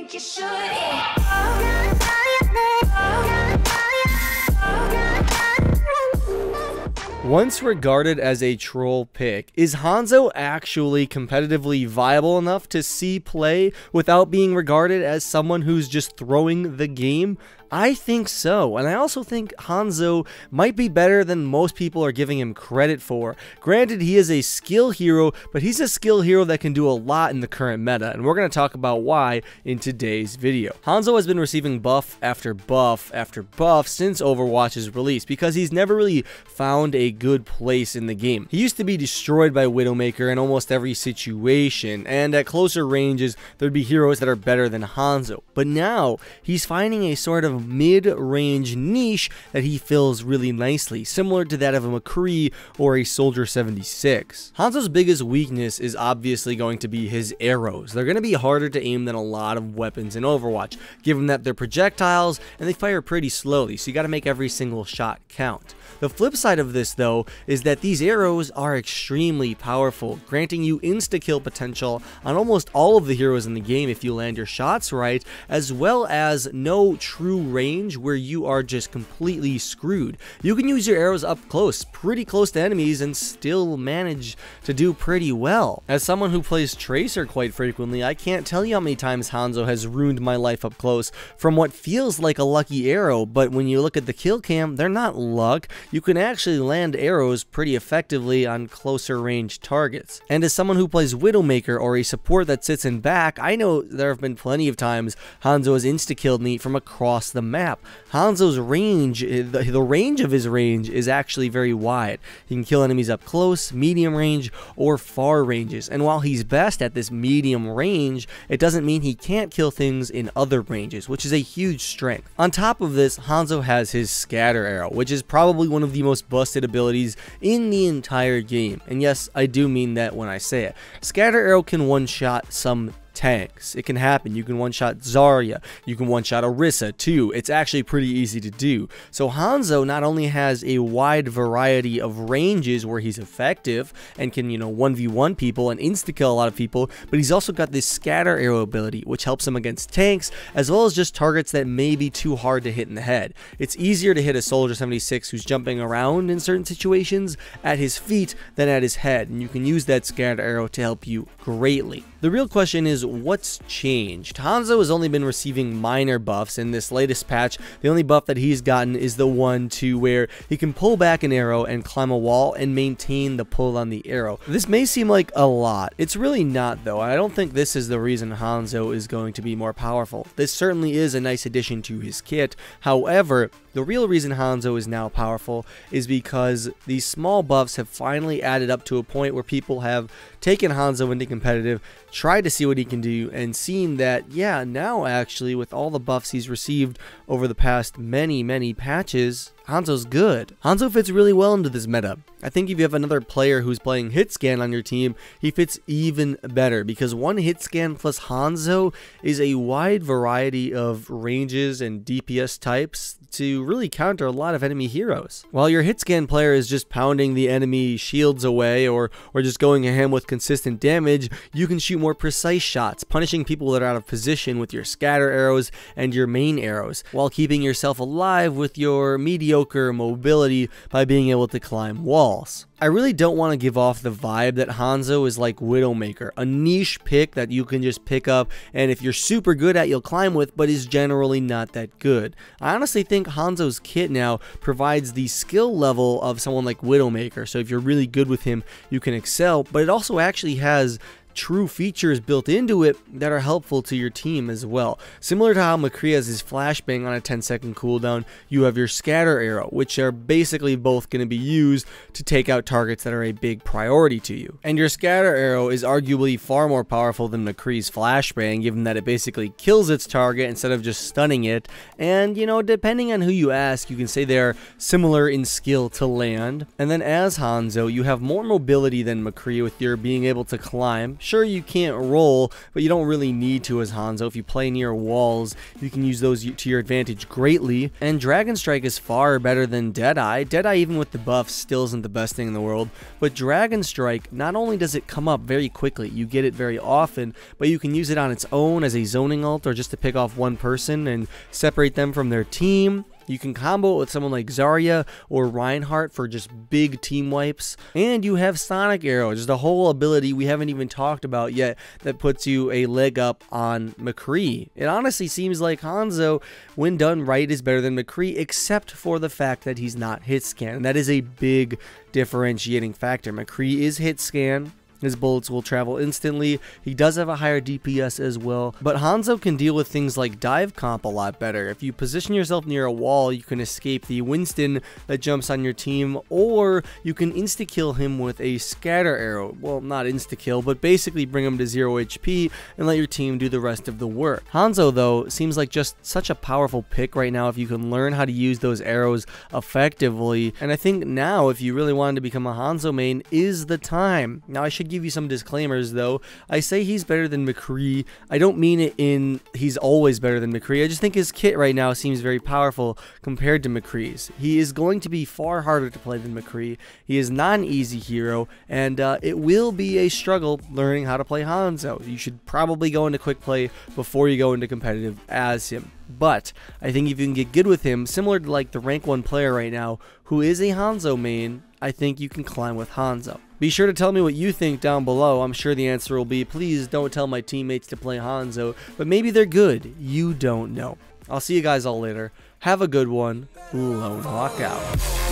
think you should. Once regarded as a troll pick, is Hanzo actually competitively viable enough to see play without being regarded as someone who's just throwing the game? I think so, and I also think Hanzo might be better than most people are giving him credit for. Granted, he is a skill hero, but he's a skill hero that can do a lot in the current meta, and we're going to talk about why in today's video. Hanzo has been receiving buff after buff after buff since Overwatch's release because he's never really found a good place in the game. He used to be destroyed by Widowmaker in almost every situation, and at closer ranges, there'd be heroes that are better than Hanzo. But now, he's finding a sort of mid-range niche that he fills really nicely, similar to that of a McCree or a Soldier 76. Hanzo's biggest weakness is obviously going to be his arrows. They're going to be harder to aim than a lot of weapons in Overwatch, given that they're projectiles and they fire pretty slowly, so you got to make every single shot count. The flip side of this, though, is that these arrows are extremely powerful, granting you insta-kill potential on almost all of the heroes in the game if you land your shots right, as well as no true range where you are just completely screwed. You can use your arrows up close, pretty close to enemies, and still manage to do pretty well. As someone who plays Tracer quite frequently, I can't tell you how many times Hanzo has ruined my life up close from what feels like a lucky arrow, but when you look at the kill cam, they're not luck. You can actually land arrows pretty effectively on closer range targets. And as someone who plays Widowmaker or a support that sits in back, I know there have been plenty of times Hanzo has insta-killed me from across the map. Hanzo's range, the range of his range is actually very wide. He can kill enemies up close, medium range, or far ranges. And while he's best at this medium range, it doesn't mean he can't kill things in other ranges, which is a huge strength. On top of this, Hanzo has his scatter arrow, which is probably one of the most busted abilities in the entire game. And yes, I do mean that when I say it. Scatter arrow can one-shot some tanks. It can happen. You can one-shot Zarya. You can one-shot Orisa too. It's actually pretty easy to do. So Hanzo not only has a wide variety of ranges where he's effective and can, 1v1 people and insta-kill a lot of people, but he's also got this scatter arrow ability, which helps him against tanks, as well as just targets that may be too hard to hit in the head. It's easier to hit a Soldier 76 who's jumping around in certain situations at his feet than at his head, and you can use that scatter arrow to help you greatly. The real question is, what's changed? Hanzo has only been receiving minor buffs in this latest patch. The only buff that he's gotten is the one to where he can pull back an arrow and climb a wall and maintain the pull on the arrow. This may seem like a lot. It's really not, though. I don't think this is the reason Hanzo is going to be more powerful. This certainly is a nice addition to his kit. However, the real reason Hanzo is now powerful is because these small buffs have finally added up to a point where people have taken Hanzo into competitive, tried to see what he can do, and seen that, yeah, now actually with all the buffs he's received over the past many patches, Hanzo's good. Hanzo fits really well into this meta. I think if you have another player who's playing hit scan on your team, he fits even better because one hit scan plus Hanzo is a wide variety of ranges and DPS types to really counter a lot of enemy heroes. While your hit scan player is just pounding the enemy shields away or just going at him with consistent damage, you can shoot more precise shots, punishing people that are out of position with your scatter arrows and your main arrows, while keeping yourself alive with your mediocre mobility by being able to climb walls. I really don't want to give off the vibe that Hanzo is like Widowmaker, a niche pick that you can just pick up and if you're super good at, you'll climb with, but is generally not that good. I honestly think Hanzo's kit now provides the skill level of someone like Widowmaker, so if you're really good with him, you can excel, but it also actually has true features built into it that are helpful to your team as well. Similar to how McCree has his flashbang on a 10-second cooldown, you have your scatter arrow, which are basically both going to be used to take out targets that are a big priority to you. And your scatter arrow is arguably far more powerful than McCree's flashbang, given that it basically kills its target instead of just stunning it. And, depending on who you ask, you can say they're similar in skill to land. And then as Hanzo, you have more mobility than McCree with your being able to climb, Sure, you can't roll, but you don't really need to as Hanzo. If you play near walls, you can use those to your advantage greatly. And Dragon Strike is far better than Deadeye. Deadeye, even with the buff, still isn't the best thing in the world. But Dragon Strike, not only does it come up very quickly, you get it very often, but you can use it on its own as a zoning ult or just to pick off one person and separate them from their team. You can combo it with someone like Zarya or Reinhardt for just big team wipes. And you have Sonic Arrow, just a whole ability we haven't even talked about yet that puts you a leg up on McCree. It honestly seems like Hanzo, when done right, is better than McCree, except for the fact that he's not hit scan. And that is a big differentiating factor. McCree is hit scan. His bullets will travel instantly. He does have a higher DPS as well, but Hanzo can deal with things like dive comp a lot better. If you position yourself near a wall, you can escape the Winston that jumps on your team, or you can insta-kill him with a scatter arrow. Well, not insta-kill, but basically bring him to 0 HP and let your team do the rest of the work. Hanzo, though, seems like just such a powerful pick right now if you can learn how to use those arrows effectively, and I think now, if you really wanted to become a Hanzo main, is the time. Now, I should give you some disclaimers though. I say he's better than McCree. I don't mean it in he's always better than McCree. I just think his kit right now seems very powerful compared to McCree's. He is going to be far harder to play than McCree. He is not an easy hero, and it will be a struggle learning how to play Hanzo. You should probably go into quick play before you go into competitive as him. But I think if you can get good with him, similar to like the rank 1 player right now who is a Hanzo main, I think you can climb with Hanzo. Be sure to tell me what you think down below. I'm sure the answer will be, please don't tell my teammates to play Hanzo, but maybe they're good. You don't know. I'll see you guys all later. Have a good one. Lone Hawk out.